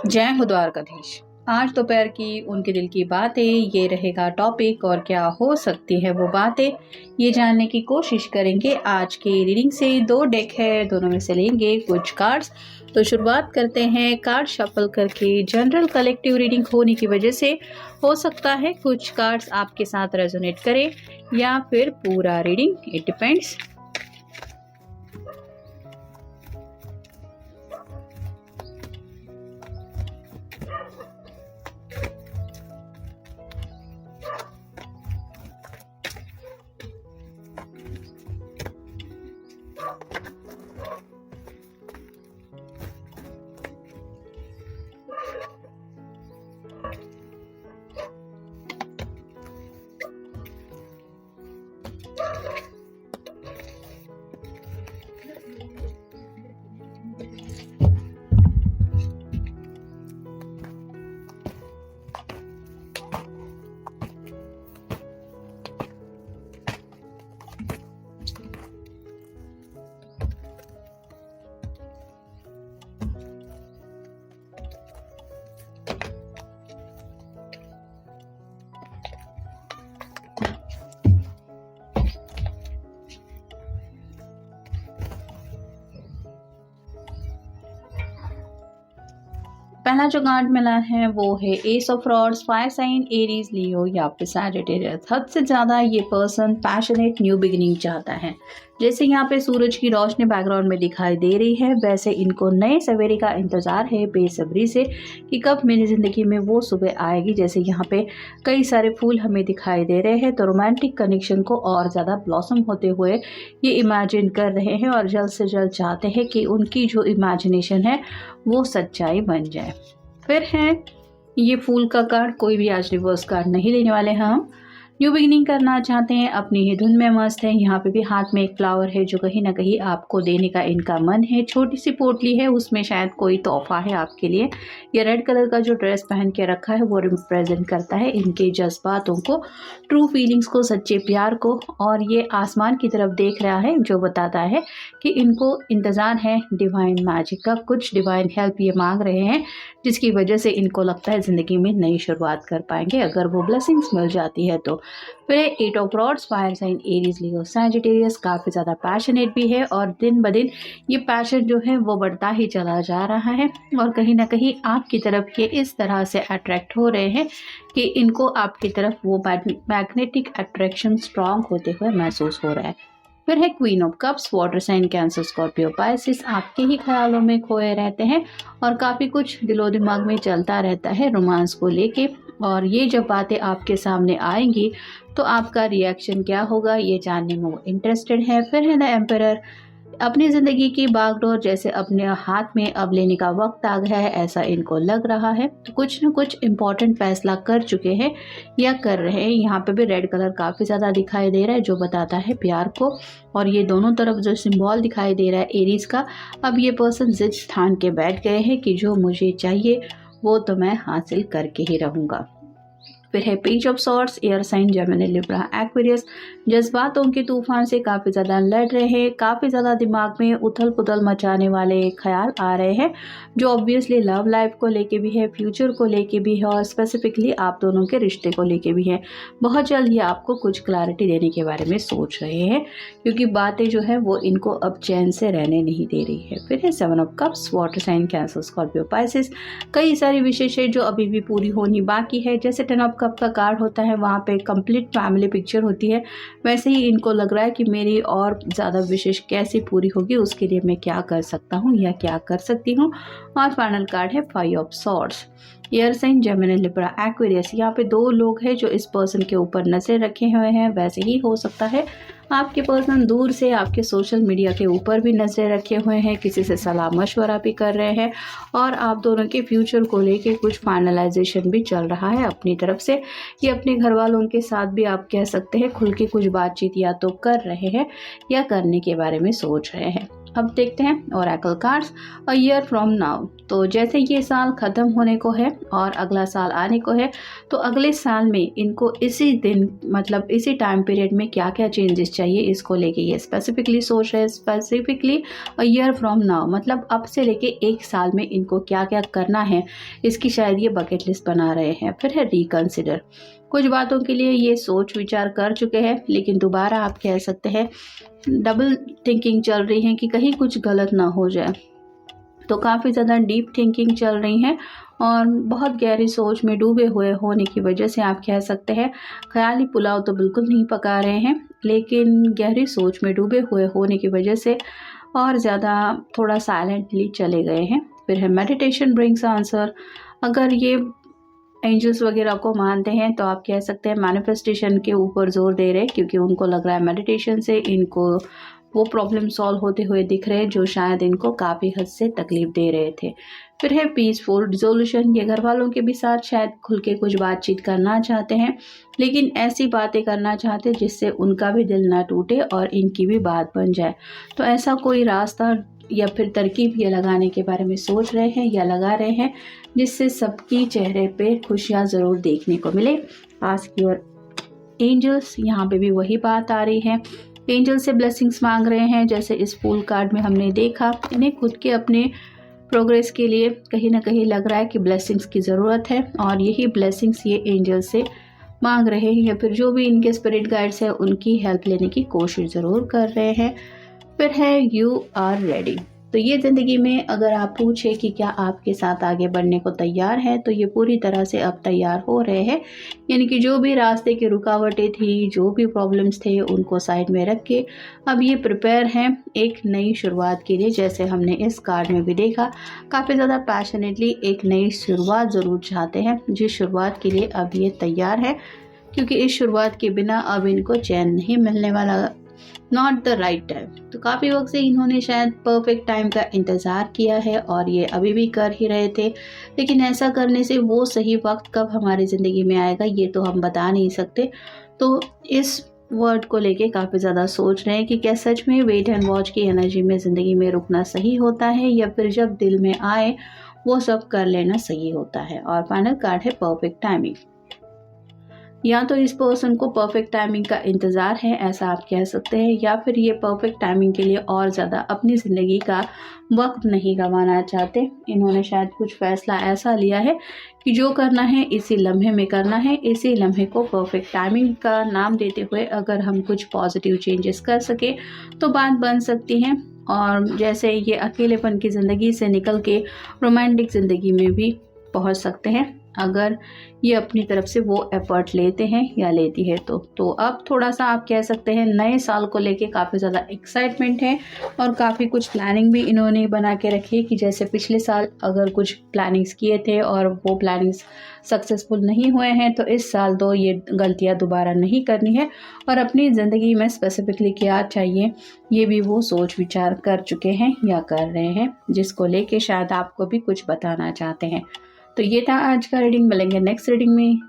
जय हो द्वारकाधीश। आज दोपहर की उनके दिल की बातें, ये रहेगा टॉपिक। और क्या हो सकती है वो बातें, ये जानने की कोशिश करेंगे। आज की रीडिंग से दो डेक है, दोनों में से लेंगे कुछ कार्ड्स। तो शुरुआत करते हैं कार्ड शफल करके। जनरल कलेक्टिव रीडिंग होने की वजह से हो सकता है कुछ कार्ड्स आपके साथ रेजोनेट करें या फिर पूरा रीडिंग, इट डिपेंड्स। पहला जो कार्ड मिला है वो है ace of rods. Fire sign Aries, Leo या फिर सैजिटेरियस। हद से ज़्यादा ये पर्सन पैशनेट न्यू बिगिनिंग चाहता है। जैसे यहाँ पे सूरज की रोशनी बैकग्राउंड में दिखाई दे रही है, वैसे इनको नए सवेरे का इंतज़ार है बेसब्री से कि कब मेरी ज़िंदगी में वो सुबह आएगी। जैसे यहाँ पे कई सारे फूल हमें दिखाई दे रहे हैं, तो रोमांटिक कनेक्शन को और ज़्यादा ब्लॉसम होते हुए ये इमेजिन कर रहे हैं और जल्द से जल्द चाहते हैं कि उनकी जो इमेजिनेशन है वो सच्चाई बन जाए। फिर है ये फूल का कार्ड। कोई भी आज रिवर्स कार्ड नहीं लेने वाले हैं हम। न्यू बिगिनिंग करना चाहते हैं, अपनी ही धुन में मस्त है। यहाँ पे भी हाथ में एक फ्लावर है जो कहीं ना कहीं आपको देने का इनका मन है। छोटी सी पोटली है, उसमें शायद कोई तोहफा है आपके लिए। ये रेड कलर का जो ड्रेस पहन के रखा है वो रिप्रेजेंट करता है इनके जज्बातों को, ट्रू फीलिंग्स को, सच्चे प्यार को। और ये आसमान की तरफ देख रहा है जो बताता है कि इनको इंतज़ार है डिवाइन मैजिक का। कुछ डिवाइन हेल्प ये मांग रहे हैं जिसकी वजह से इनको लगता है ज़िंदगी में नई शुरुआत कर पाएंगे अगर वो ब्लेसिंग्स मिल जाती है तो। फिर eight of rods, fire sign Aries, Leo, Sagittarius. काफ़ी ज़्यादा पैशनेट भी है और दिन ब दिन ये पैशन जो है वो बढ़ता ही चला जा रहा है और कहीं ना कहीं आपकी तरफ ये इस तरह से अट्रैक्ट हो रहे हैं कि इनको आपकी तरफ वो मैग्नेटिक अट्रैक्शन स्ट्रांग होते हुए महसूस हो रहा है। फिर है queen of cups, water sign Cancer, Scorpio, Pisces. आपके ही ख्यालों में खोए रहते हैं और काफ़ी कुछ दिलो दिमाग में चलता रहता है रोमांस को लेके। और ये जब बातें आपके सामने आएंगी तो आपका रिएक्शन क्या होगा ये जानने में वो इंटरेस्टेड है। फिर है द एम्परर। अपनी ज़िंदगी की बागडोर जैसे अपने हाथ में अब लेने का वक्त आ गया है, ऐसा इनको लग रहा है। तो कुछ न कुछ इम्पोर्टेंट फैसला कर चुके हैं या कर रहे हैं। यहाँ पे भी रेड कलर काफ़ी ज़्यादा दिखाई दे रहा है जो बताता है प्यार को। और ये दोनों तरफ जो सिंबल दिखाई दे रहा है एरीज का, अब ये पर्सन जिद ठान के बैठ गए हैं कि जो मुझे चाहिए वो तो मैं हासिल करके ही रहूँगा। फिर है page of swords, air sign Gemini, Libra, Aquarius. जज्बातों के तूफान से काफ़ी ज़्यादा लड़ रहे हैं। काफ़ी ज़्यादा दिमाग में उथल पुथल मचाने वाले ख्याल आ रहे हैं जो ऑब्वियसली लव लाइफ को लेके भी है, फ्यूचर को लेके भी है और स्पेसिफिकली आप दोनों के रिश्ते को लेके भी है। बहुत जल्द ये आपको कुछ क्लैरिटी देने के बारे में सोच रहे हैं क्योंकि बातें जो है वो इनको अब चैन से रहने नहीं दे रही है। फिर है seven of cups, water sign Cancer, Scorpio, Pisces. कई सारी विशेष है जो अभी भी पूरी होनी बाकी है। जैसे टेन ऑफ कप का कार्ड होता है वहाँ पे कंप्लीट फैमिली पिक्चर होती है, वैसे ही इनको लग रहा है कि मेरी और ज़्यादा विशेष कैसे पूरी होगी, उसके लिए मैं क्या कर सकता हूँ या क्या कर सकती हूँ। और फाइनल कार्ड है five of swords, air sign Gemini, Libra, Aquarius. यहाँ पे दो लोग हैं जो इस पर्सन के ऊपर नजर रखे हुए हैं। वैसे ही हो सकता है आपके पर्सन दूर से आपके सोशल मीडिया के ऊपर भी नजर रखे हुए हैं, किसी से सलाह मशवरा भी कर रहे हैं और आप दोनों के फ्यूचर को लेके कुछ फाइनलाइजेशन भी चल रहा है अपनी तरफ से। ये अपने घर वालों के साथ भी आप कह सकते हैं खुल के कुछ बातचीत या तो कर रहे हैं या करने के बारे में सोच रहे हैं। अब देखते हैं Oracle cards a year from now. तो जैसे ये साल ख़त्म होने को है और अगला साल आने को है, तो अगले साल में इनको इसी दिन मतलब इसी टाइम पीरियड में क्या क्या चेंजेस चाहिए, इसको लेके ये स्पेसिफिकली सोच रहे हैं। Specifically a year from now मतलब अब से लेके एक साल में इनको क्या क्या करना है, इसकी शायद ये बकेट लिस्ट बना रहे हैं। फिर है रिकन्सिडर। कुछ बातों के लिए ये सोच विचार कर चुके हैं, लेकिन दोबारा आप कह सकते हैं डबल थिंकिंग चल रही है कि कहीं कुछ गलत ना हो जाए। तो काफ़ी ज़्यादा डीप थिंकिंग चल रही है और बहुत गहरी सोच में डूबे हुए होने की वजह से आप कह सकते हैं ख्याली पुलाव तो बिल्कुल नहीं पका रहे हैं, लेकिन गहरी सोच में डूबे हुए होने की वजह से और ज़्यादा थोड़ा साइलेंटली चले गए हैं। फिर है मेडिटेशन ब्रिंग्स आंसर। अगर ये एंजल्स वगैरह को मानते हैं तो आप कह सकते हैं मैनिफेस्टेशन के ऊपर जोर दे रहे हैं, क्योंकि उनको लग रहा है मेडिटेशन से इनको वो प्रॉब्लम सॉल्व होते हुए दिख रहे हैं जो शायद इनको काफ़ी हद से तकलीफ दे रहे थे। फिर है पीसफुल रिजोल्यूशन। ये घर वालों के भी साथ शायद खुल के कुछ बातचीत करना चाहते हैं, लेकिन ऐसी बातें करना चाहते हैं जिससे उनका भी दिल ना टूटे और इनकी भी बात बन जाए। तो ऐसा कोई रास्ता या फिर तरकीब ये लगाने के बारे में सोच रहे हैं या लगा रहे हैं जिससे सबकी चेहरे पे खुशियाँ ज़रूर देखने को मिले। पास की ओर एंजल्स, यहाँ पे भी वही बात आ रही है। एंजल से ब्लेसिंग्स मांग रहे हैं, जैसे इस फूल कार्ड में हमने देखा। इन्हें खुद के अपने प्रोग्रेस के लिए कहीं ना कहीं लग रहा है कि ब्लेसिंग्स की ज़रूरत है और यही ब्लेसिंग्स ये एंजल से मांग रहे हैं या फिर जो भी इनके स्पिरिट गाइड्स हैं उनकी हेल्प लेने की कोशिश ज़रूर कर रहे हैं। फिर है यू आर रेडी। तो ये ज़िंदगी में अगर आप पूछे कि क्या आपके साथ आगे बढ़ने को तैयार है, तो ये पूरी तरह से अब तैयार हो रहे हैं। यानी कि जो भी रास्ते की रुकावटें थी, जो भी प्रॉब्लम्स थे, उनको साइड में रख के अब ये प्रिपेयर हैं एक नई शुरुआत के लिए। जैसे हमने इस कार्ड में भी देखा, काफ़ी ज़्यादा पैशनेटली एक नई शुरुआत ज़रूर चाहते हैं, जिस शुरुआत के लिए अब ये तैयार है, क्योंकि इस शुरुआत के बिना अब इनको चैन नहीं मिलने वाला। Not the right time. तो काफ़ी वक्त से इन्होंने शायद परफेक्ट टाइम का इंतज़ार किया है और ये अभी भी कर ही रहे थे, लेकिन ऐसा करने से वो सही वक्त कब हमारी ज़िंदगी में आएगा ये तो हम बता नहीं सकते। तो इस वर्ड को लेके काफ़ी ज़्यादा सोच रहे हैं कि क्या सच में वेट एंड वॉच की एनर्जी में ज़िंदगी में रुकना सही होता है या फिर जब दिल में आए वो सब कर लेना सही होता है। और फाइनल कार्ड है परफेक्ट टाइमिंग। या तो इस पर्सन को परफेक्ट टाइमिंग का इंतज़ार है, ऐसा आप कह सकते हैं, या फिर ये परफेक्ट टाइमिंग के लिए और ज़्यादा अपनी ज़िंदगी का वक्त नहीं गंवाना चाहते। इन्होंने शायद कुछ फ़ैसला ऐसा लिया है कि जो करना है इसी लम्हे में करना है। इसी लम्हे को परफेक्ट टाइमिंग का नाम देते हुए अगर हम कुछ पॉजिटिव चेंजेस कर सके तो बात बन सकती है। और जैसे ये अकेलेपन की ज़िंदगी से निकल के रोमांटिक ज़िंदगी में भी पहुँच सकते हैं अगर ये अपनी तरफ से वो एफर्ट लेते हैं या लेती है। तो अब थोड़ा सा आप कह सकते हैं नए साल को लेके काफ़ी ज़्यादा एक्साइटमेंट है और काफ़ी कुछ प्लानिंग भी इन्होंने बना के रखी है कि जैसे पिछले साल अगर कुछ प्लानिंग्स किए थे और वो प्लानिंग्स सक्सेसफुल नहीं हुए हैं, तो इस साल तो ये गलतियाँ दोबारा नहीं करनी है और अपनी ज़िंदगी में स्पेसिफिकली क्या चाहिए ये भी वो सोच विचार कर चुके हैं या कर रहे हैं, जिसको लेके शायद आपको भी कुछ बताना चाहते हैं। तो ये था आज का रीडिंग। मिलेंगे नेक्स्ट रीडिंग में।